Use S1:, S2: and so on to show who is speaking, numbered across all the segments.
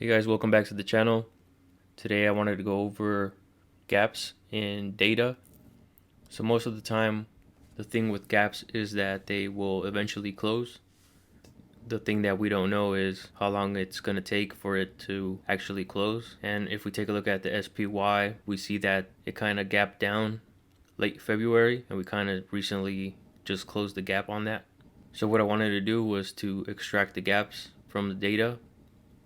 S1: Hey guys, welcome back to the channel. Today I wanted to go over gaps in data. So most of the time, the thing with gaps is that they will eventually close. The thing that we don't know is how long it's going to take for it to actually close. And if we take a look at the SPY, we see that it kind of gapped down late February, and we kind of recently just closed the gap on that. So what I wanted to do was to extract the gaps from the data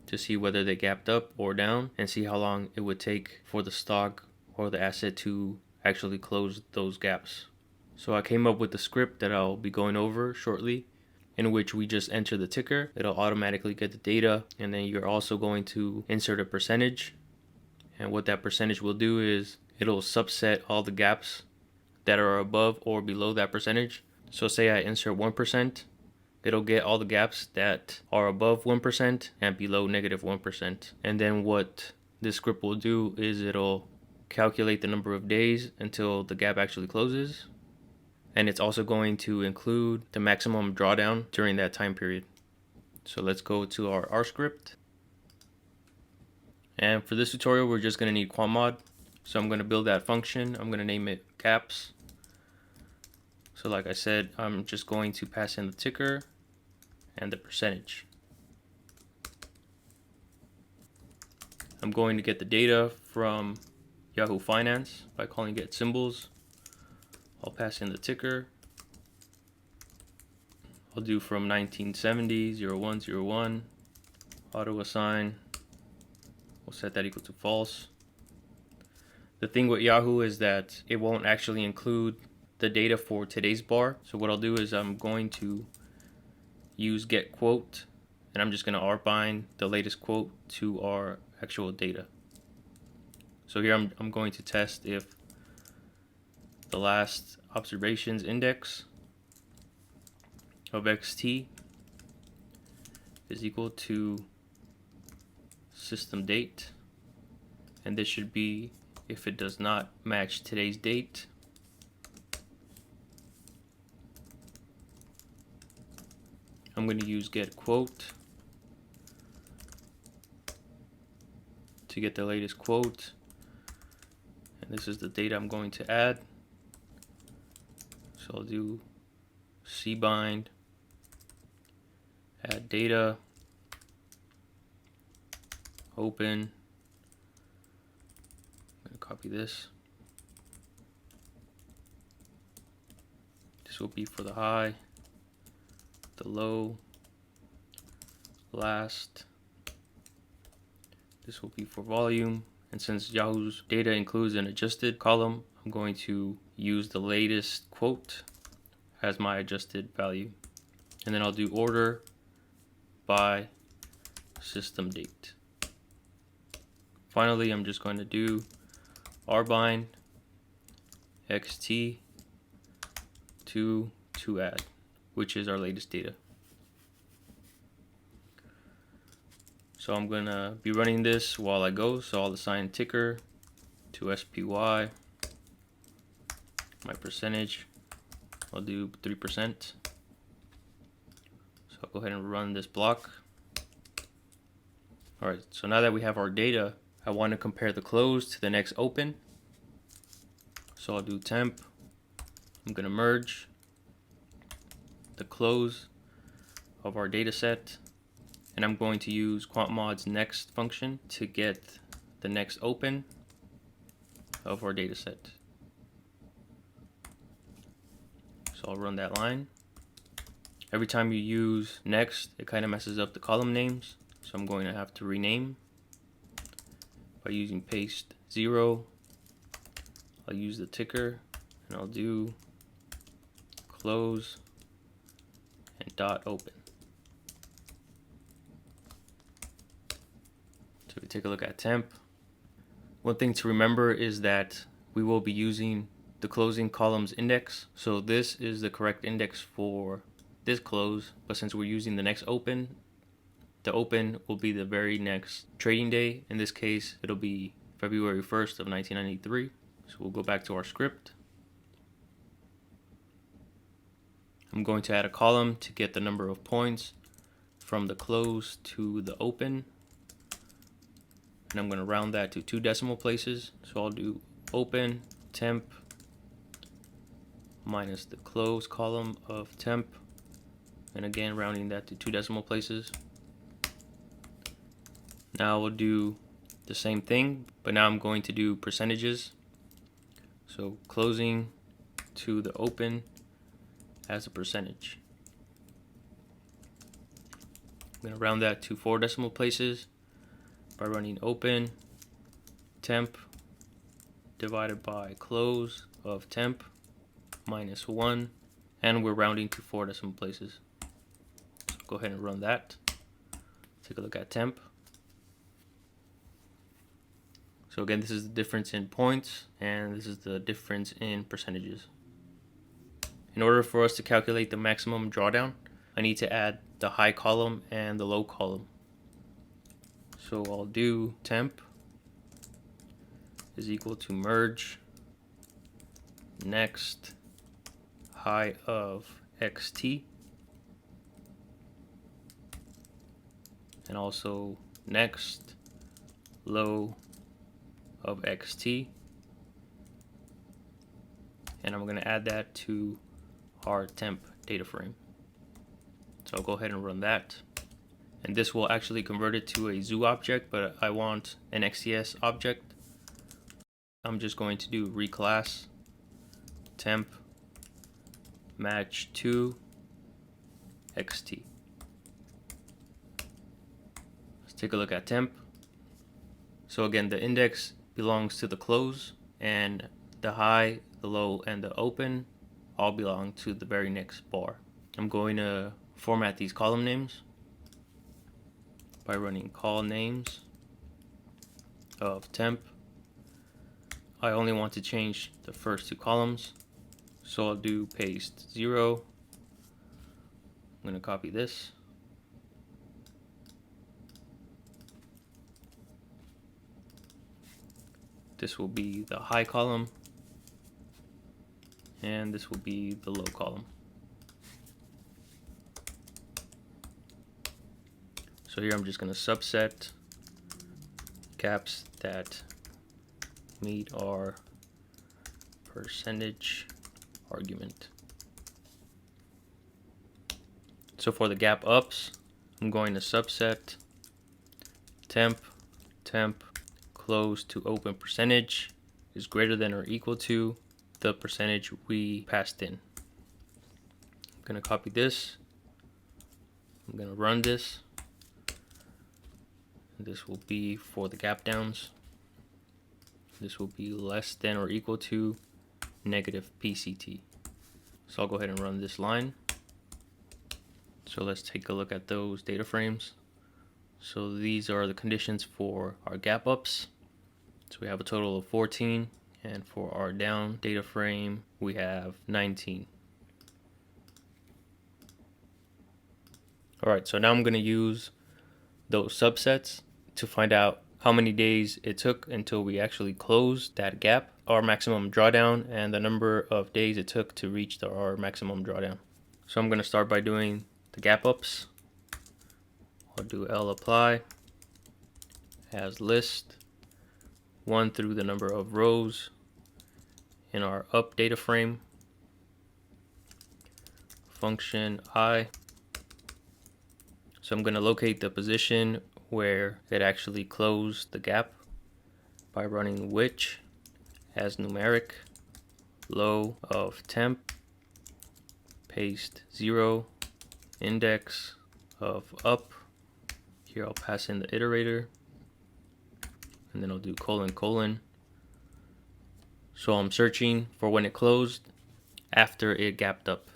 S1: to see whether they gapped up or down and see how long it would take for the stock or the asset to actually close those gaps. So I came up with the script that I'll be going over shortly, in which we just enter the ticker. It'll automatically get the data, and then you're also going to insert a percentage. And what that percentage will do is it'll subset all the gaps that are above or below that percentage. So say I insert 1%, it'll get all the gaps that are above 1% and below -1%. And then what this script will do is it'll calculate the number of days until the gap actually closes. And it's also going to include the maximum drawdown during that time period. So let's go to our R script. And for this tutorial, we're just going to need quantmod. So I'm going to build that function. I'm going to name it gaps. So like I said, I'm just going to pass in the ticker and the percentage. I'm going to get the data from Yahoo Finance by calling get symbols. I'll pass in the ticker. I'll do from 1970 0101 auto assign. We'll set that equal to false. The thing with Yahoo is that it won't actually include the data for today's bar. So what I'll do is I'm going to use get quote, and I'm just going to r-bind the latest quote to our actual data. So here I'm going to test if the last observations index of xt is equal to system date, and this should be if it does not match today's date. I'm going to use get quote to get the latest quote, and this is the data I'm going to add. So I'll do cbind add data, open. I'm going to copy this. This will be for the high, the low, last. This will be for volume, and since Yahoo's data includes an adjusted column, I'm going to use the latest quote as my adjusted value. And then I'll do order by system date. Finally, I'm just going to do rbind xt to add, which is our latest data. So I'm going to be running this while I go. So I'll assign ticker to SPY. My percentage, I'll do 3%. So I'll go ahead and run this block. Alright, so now that we have our data, I want to compare the close to the next open. So I'll do temp. I'm going to merge the close of our data set, and I'm going to use quantmod's next function to get the next open of our data set. So I'll run that line. Every time you use next, it kind of messes up the column names, so I'm going to have to rename by using paste 0. I'll use the ticker, and I'll do close and dot open. So we take a look at temp. One thing to remember is that we will be using the closing columns index. So this is the correct index for this close, but since we're using the next open, the open will be the very next trading day. In this case, it'll be February 1st of 1993. So we'll go back to our script. I'm going to add a column to get the number of points from the close to the open and I'm going to round that to 2 decimal places. So I'll do open temp minus the close column of temp, and again rounding that to 2 decimal places. Now we'll do the same thing, but now I'm going to do percentages. So closing to the open as a percentage. I'm going to round that to 4 decimal places by running open temp divided by close of temp minus 1, and we're rounding to 4 decimal places. So go ahead and run that. Take a look at temp. So again, this is the difference in points, and this is the difference in percentages. In order for us to calculate the maximum drawdown, I need to add the high column and the low column. So I'll do temp is equal to merge next high of xt, and also next low of xt, and I'm going to add that to our temp data frame. So I'll go ahead and run that, and this will actually convert it to a zoo object, but I want an XCS object. I'm just going to do reclass temp match to xt. Let's take a look at temp. So again, the index belongs to the close, and the high, the low, and the open all belong to the very next bar. I'm going to format these column names by running call names of temp. I only want to change the first 2 columns, so I'll do paste 0. I'm going to copy this. This will be the high column, and this will be the low column. So here I'm just going to subset gaps that meet our percentage argument. So for the gap ups, I'm going to subset temp close to open percentage is greater than or equal to the percentage we passed in. I'm going to copy this. I'm going to run this. This will be for the gap downs. This will be less than or equal to negative PCT. So I'll go ahead and run this line. So let's take a look at those data frames. So these are the conditions for our gap ups. So we have a total of 14, and for our down data frame we have 19. Alright, so now I'm going to use those subsets to find out how many days it took until we actually closed that gap, our maximum drawdown, and the number of days it took to reach our maximum drawdown. So I'm going to start by doing the gap ups. I'll do lapply as list 1 through the number of rows in our up data frame, function I. So I'm going to locate the position where it actually closed the gap by running which as numeric low of temp, paste 0, index of up. Here I'll pass in the iterator, and then I'll do colon. So I'm searching for when it closed after it gapped up,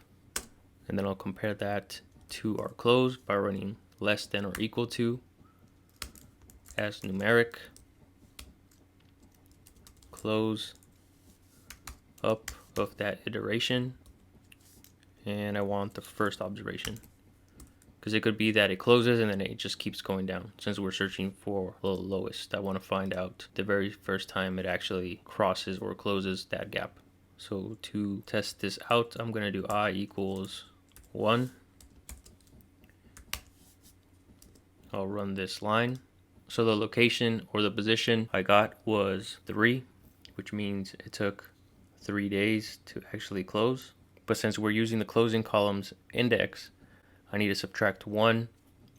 S1: and then I'll compare that to our close by running less than or equal to as numeric close up of that iteration, and I want the first observation, because it could be that it closes and then it just keeps going down. Since we're searching for the lowest, I want to find out the very first time it actually crosses or closes that gap. So to test this out, I'm going to do I equals 1. I'll run this line. So the location or the position I got was 3, which means it took 3 days to actually close. But since we're using the closing columns index, I need to subtract 1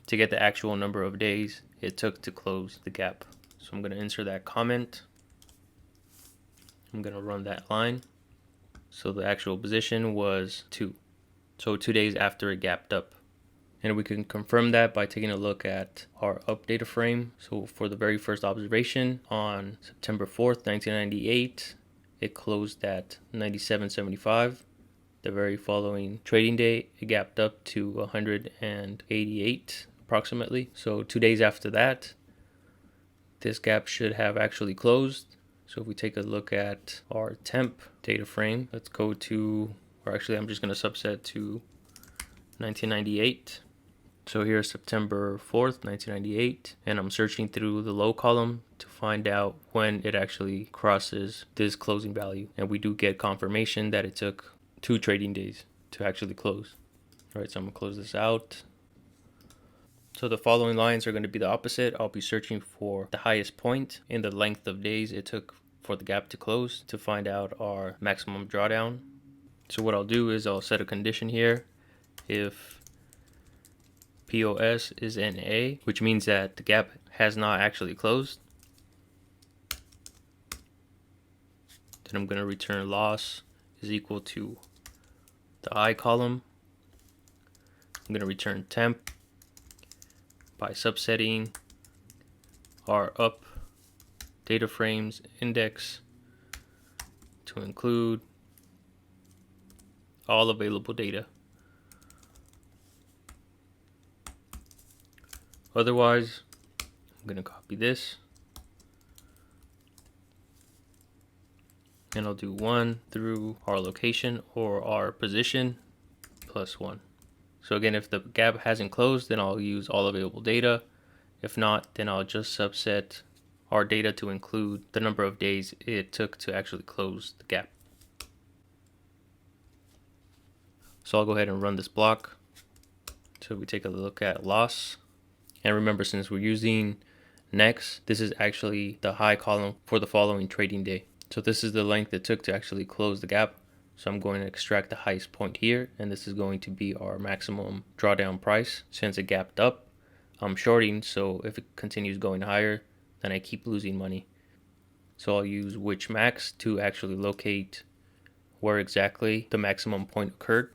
S1: to get the actual number of days it took to close the gap. So I'm going to insert that comment. I'm going to run that line. So the actual position was 2. So 2 days after it gapped up. And we can confirm that by taking a look at our up data frame. So for the very first observation on September 4th, 1998, it closed at 97.75. The very following trading day, it gapped up to 188 approximately. So 2 days after that, this gap should have actually closed. So if we take a look at our temp data frame, let's go to, or actually I'm just going to subset to 1998. So here's September 4th, 1998, and I'm searching through the low column to find out when it actually crosses this closing value. And we do get confirmation that it took 2 trading days to actually close. All right, so I'm gonna close this out. So the following lines are going to be the opposite. I'll be searching for the highest point in the length of days it took for the gap to close to find out our maximum drawdown. So what I'll do is I'll set a condition here. If POS is NA, which means that the gap has not actually closed, then I'm going to return loss is equal to the I column. I'm going to return temp by subsetting our up data frames index to include all available data. Otherwise, I'm going to copy this and I'll do 1 through our location or our position plus 1. So again, if the gap hasn't closed, then I'll use all available data. If not, then I'll just subset our data to include the number of days it took to actually close the gap. So I'll go ahead and run this block. So we take a look at loss. And remember, since we're using next, this is actually the high column for the following trading day. So this is the length it took to actually close the gap. So I'm going to extract the highest point here, and this is going to be our maximum drawdown price. Since it gapped up, I'm shorting, so if it continues going higher, then I keep losing money. So I'll use which max to actually locate where exactly the maximum point occurred.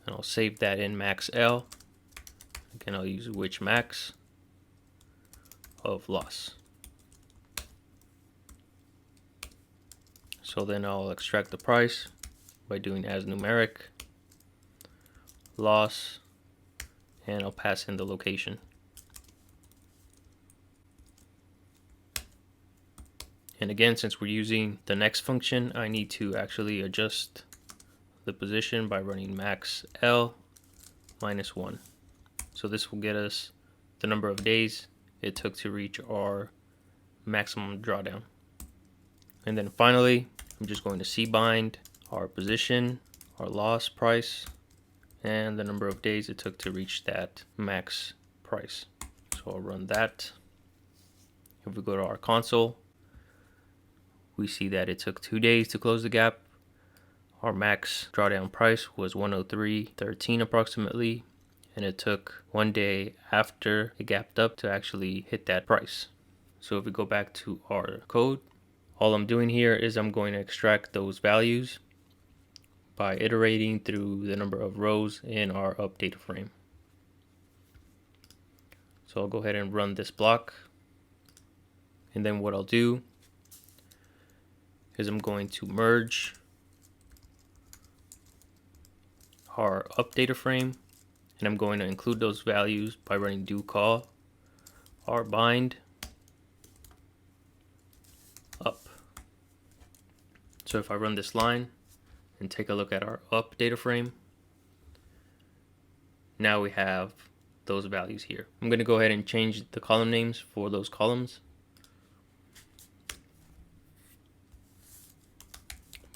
S1: And I'll save that in max L. Again, I'll use which max of loss. So then I'll extract the price by doing as numeric loss, and I'll pass in the location. And again, since we're using the next function, I need to actually adjust the position by running max L minus 1. So this will get us the number of days it took to reach our maximum drawdown. And then finally, I'm just going to cbind our position, our loss price, and the number of days it took to reach that max price. So I'll run that. If we go to our console, we see that it took 2 days to close the gap. Our max drawdown price was 103.13 approximately, and it took 1 day after it gapped up to actually hit that price. So if we go back to our code, all I'm doing here is I'm going to extract those values by iterating through the number of rows in our up data frame. So I'll go ahead and run this block, and then what I'll do is I'm going to merge our up data frame, and I'm going to include those values by running do call our bind up. So if I run this line and take a look at our up data frame, now we have those values here. I'm going to go ahead and change the column names for those columns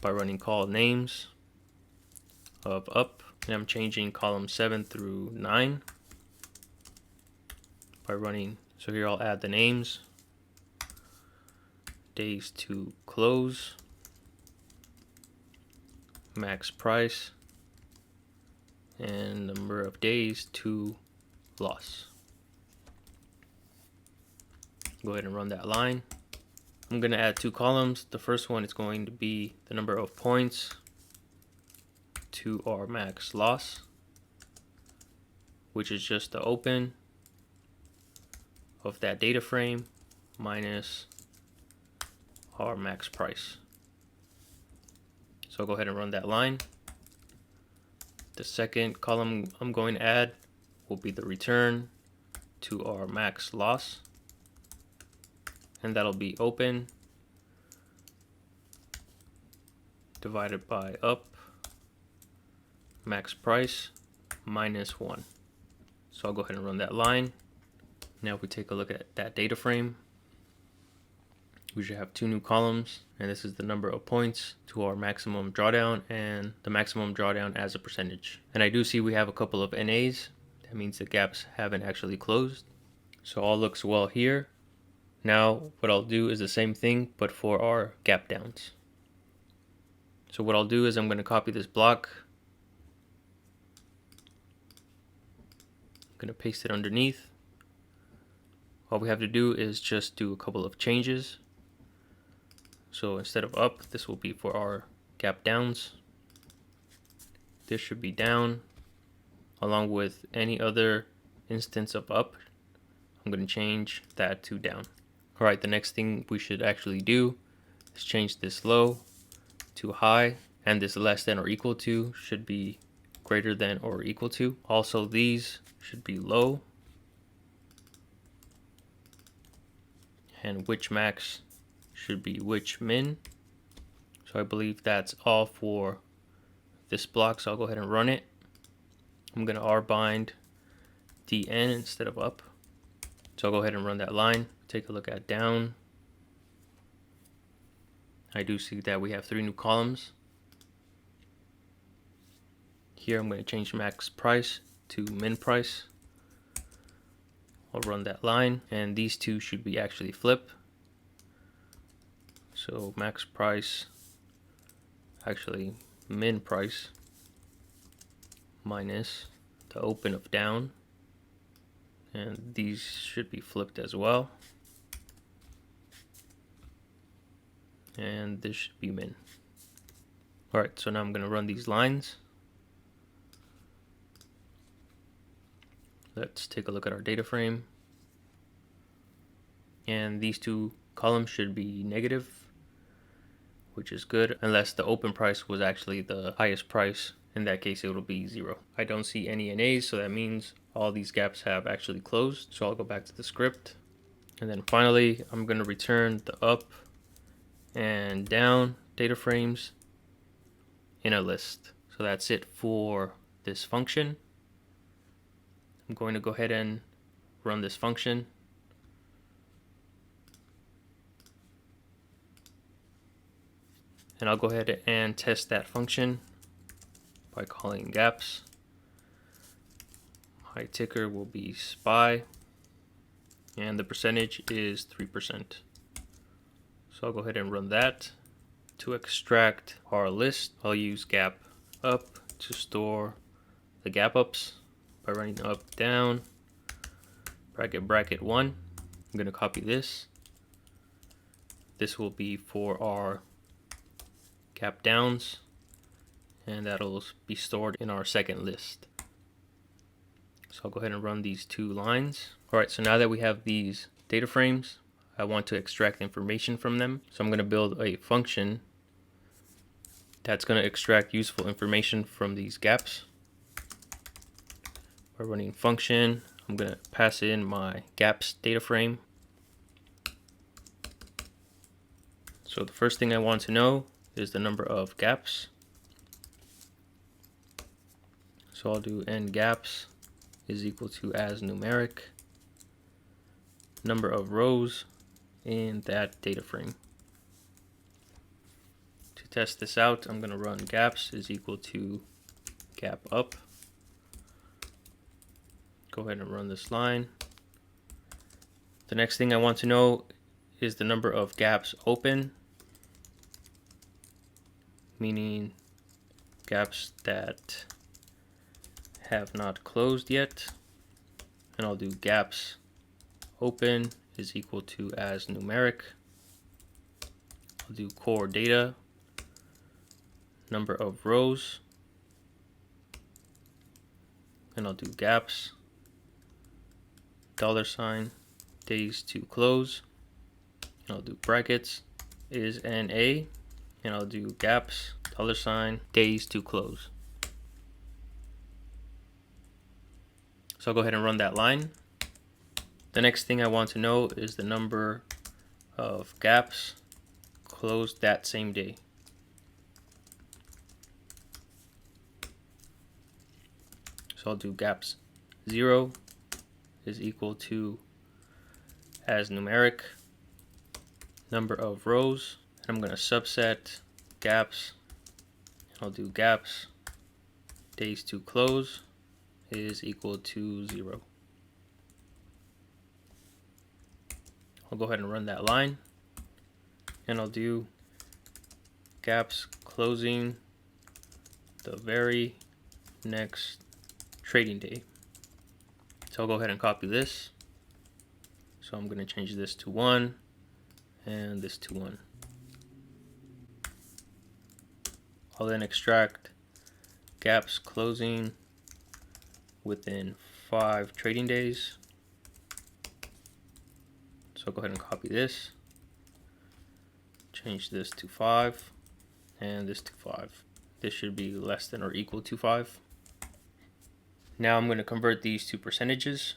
S1: by running call names of up, and I'm changing column 7 through 9 by running So here I'll add the names, days to close, max price, and number of days to loss. Go ahead and run that line. I'm going to add two columns. The first one is going to be the number of points to our max loss, which is just the open of that data frame minus our max price. So I'll go ahead and run that line. The second column I'm going to add will be the return to our max loss, and that'll be open divided by up max price minus 1. So I'll go ahead and run that line. Now if we take a look at that data frame, we should have two new columns, and this is the number of points to our maximum drawdown and the maximum drawdown as a percentage. And I do see we have a couple of NAs. That means the gaps haven't actually closed. So all looks well here. Now what I'll do is the same thing, but for our gap downs. So what I'll do is I'm going to copy this block. I'm going to paste it underneath. All we have to do is just do a couple of changes. So instead of up, this will be for our gap downs. This should be down, along with any other instance of up. I'm going to change that to down. All right, the next thing we should actually do is change this low to high, and this less than or equal to should be greater than or equal to. Also, these should be low, and which max should be which min. So I believe that's all for this block, so I'll go ahead and run it. I'm going to rbind dn instead of up. So I'll go ahead and run that line. Take a look at down. I do see that we have 3 new columns. Here I'm going to change max price to min price. I'll run that line, and these two should be actually flip. So max price, actually min price minus the open of down, and these should be flipped as well, and this should be min. Alright, so now I'm going to run these lines. Let's take a look at our data frame, and these two columns should be negative, which is good, unless the open price was actually the highest price. In that case, it will be 0. I don't see any NAs, so that means all these gaps have actually closed. So I'll go back to the script. And then finally, I'm going to return the up and down data frames in a list. So that's it for this function. I'm going to go ahead and run this function. And I'll go ahead and test that function by calling gaps. My ticker will be SPY, and the percentage is 3%. So I'll go ahead and run that. To extract our list, I'll use gap up to store the gap ups by running up, down, bracket 1. I'm going to copy this. This will be for our gap downs, and that'll be stored in our second list. So I'll go ahead and run these two lines. Alright, so now that we have these data frames, I want to extract information from them. So I'm going to build a function that's going to extract useful information from these gaps. By running function, I'm going to pass in my gaps data frame. So the first thing I want to know is the number of gaps. So I'll do n gaps is equal to as numeric number of rows in that data frame. To test this out, I'm going to run gaps is equal to gap up. Go ahead and run this line. The next thing I want to know is the number of gaps open, meaning gaps that have not closed yet. And I'll do gaps open is equal to as numeric. I'll do core data, number of rows, and I'll do gaps, $, days to close, and I'll do brackets is NA, and I'll do gaps, $, days to close. So I'll go ahead and run that line. The next thing I want to know is the number of gaps closed that same day. So I'll do gaps 0 is equal to as numeric, number of rows, and I'm going to subset gaps. I'll do gaps days to close is equal to 0. I'll go ahead and run that line, and I'll do gaps closing the very next trading day. So I'll go ahead and copy this. So I'm going to change this to 1 and this to 1. I'll then extract gaps closing within 5 trading days. So I'll go ahead and copy this, change this to 5 and this to 5. This should be less than or equal to 5. Now I'm going to convert these to percentages.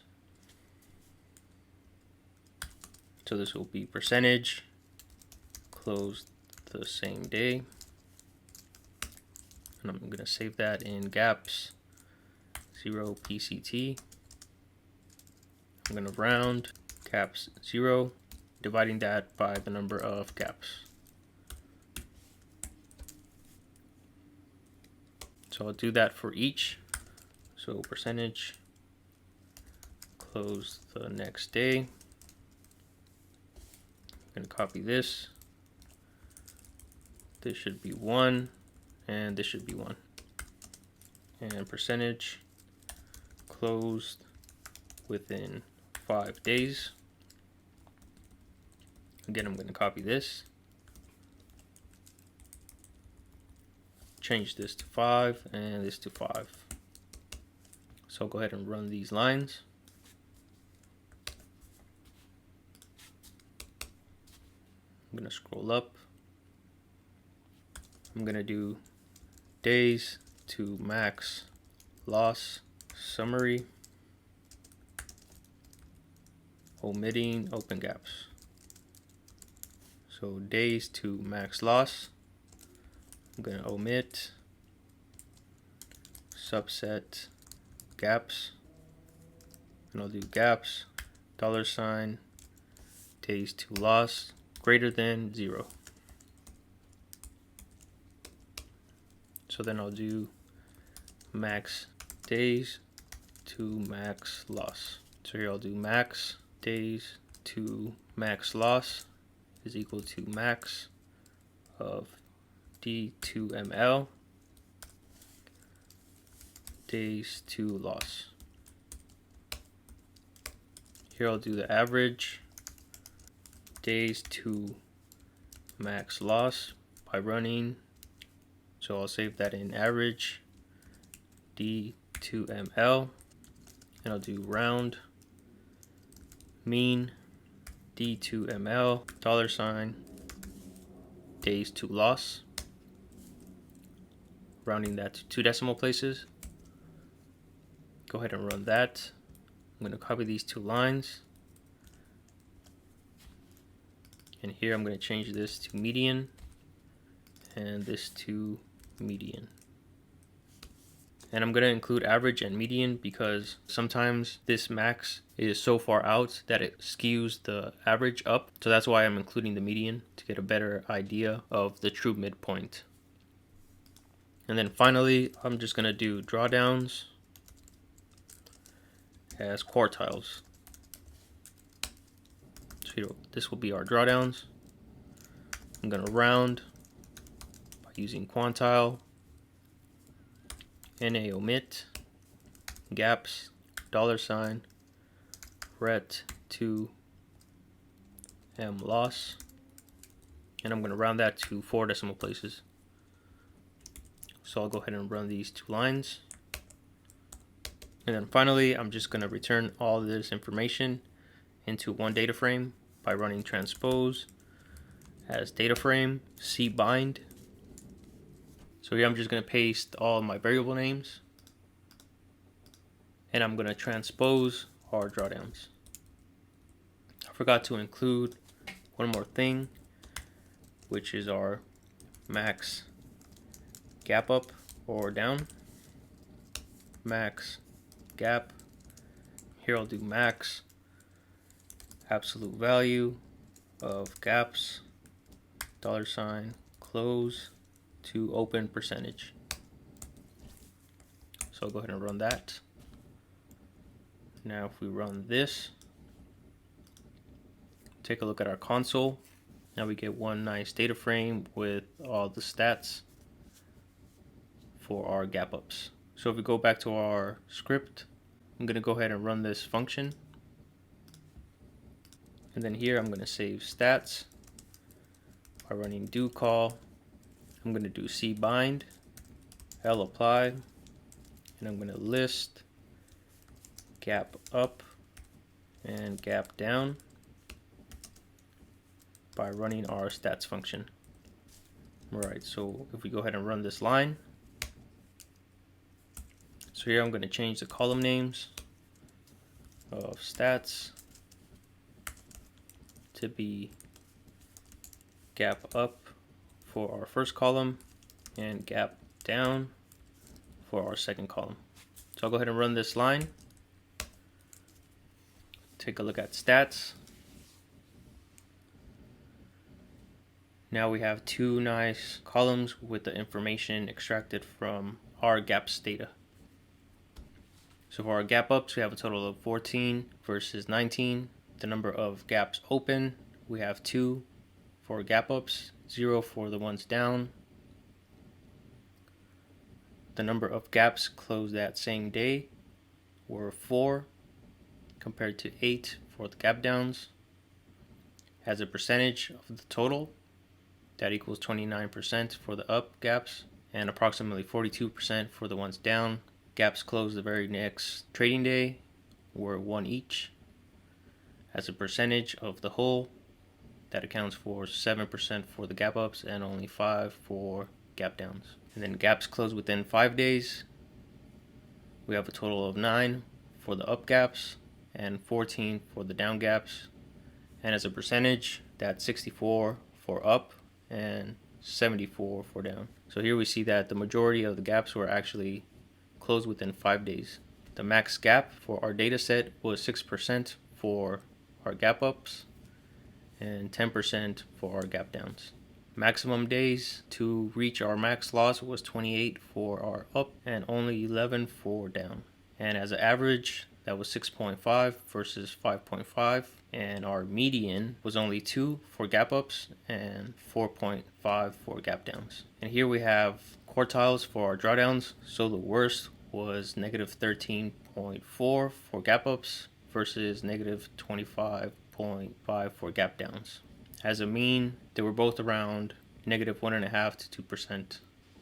S1: So this will be percentage closed the same day. And I'm going to save that in gaps 0 PCT. I'm going to round gaps 0, dividing that by the number of gaps. So I'll do that for each. So percentage close the next day. I'm going to copy this. This should be 1 and this should be 1. And percentage closed within 5 days. Again, I'm going to copy this, change this to 5 and this to 5. So I'll go ahead and run these lines. I'm going to scroll up. I'm going to do days to max loss summary, omitting open gaps. So days to max loss, I'm going to omit subset gaps, and I'll do gaps $, days to loss greater than 0. So then I'll do max days to max loss. So here I'll do max days to max loss is equal to max of D2ML days to loss. Here I'll do the average days to max loss by running. So I'll save that in average D2ML, and I'll do round mean D2ML $, days to loss, rounding that to 2 decimal places. Go ahead and run that. I'm going to copy these 2 lines, and here I'm going to change this to median and this to median. And I'm going to include average and median because sometimes this max is so far out that it skews the average up. So that's why I'm including the median, to get a better idea of the true midpoint. And then finally, I'm just going to do drawdowns as quartiles. So here, this will be our drawdowns. I'm going to round by using quantile, NA omit, gaps, $, ret to M loss, and I'm going to round that to 4 decimal places. So I'll go ahead and run these 2 lines. And then finally, I'm just going to return all this information into one data frame by running transpose as data frame cbind. So here I'm just going to paste all my variable names, and I'm going to transpose our drawdowns. I forgot to include one more thing, which is our max gap up or down. Max gap. Here I'll do max absolute value of gaps $ close to open percentage. So I'll go ahead and run that. Now if we run this, take a look at our console. Now we get one nice data frame with all the stats for our gap ups. So if we go back to our script, I'm going to go ahead and run this function. And then here I'm going to save stats by running do call. I'm going to do cbind, L apply, and I'm going to list gap up and gap down by running our stats function. Alright, so if we go ahead and run this line, so here I'm going to change the column names of stats to be gap up for our first column and gap down for our second column. So I'll go ahead and run this line. Take a look at stats. Now we have 2 nice columns with the information extracted from our gaps data. So for our gap ups, we have a total of 14 versus 19. The number of gaps open, we have 2 for gap ups, 0 for the ones down. The number of gaps closed that same day were 4 compared to 8 for the gap downs. As a percentage of the total, that equals 29% for the up gaps and approximately 42% for the ones down. Gaps closed the very next trading day were 1 each. As a percentage of the whole, that accounts for 7% for the gap ups and only 5 for gap downs. And then gaps closed within 5 days, we have a total of 9 for the up gaps and 14 for the down gaps. And as a percentage, that's 64 for up and 74 for down. So here we see that the majority of the gaps were actually closed within 5 days. The max gap for our data set was 6% for our gap ups and 10% for our gap downs. Maximum days to reach our max loss was 28 for our up and only 11 for down. And as an average, that was 6.5 versus 5.5, and our median was only 2 for gap ups and 4.5 for gap downs. And here we have quartiles for our drawdowns. So the worst was negative 13.4 for gap ups versus negative 25.5 for gap downs. As a mean, they were both around negative 1.5 to 2%.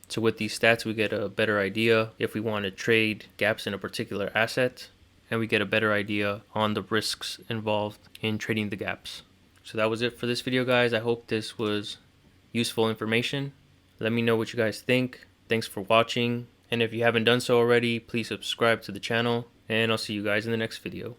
S1: So with these stats, we get a better idea if we want to trade gaps in a particular asset, and we get a better idea on the risks involved in trading the gaps. So that was it for this video, guys. I hope this was useful information. Let me know what you guys think. Thanks for watching. And if you haven't done so already, please subscribe to the channel, and I'll see you guys in the next video.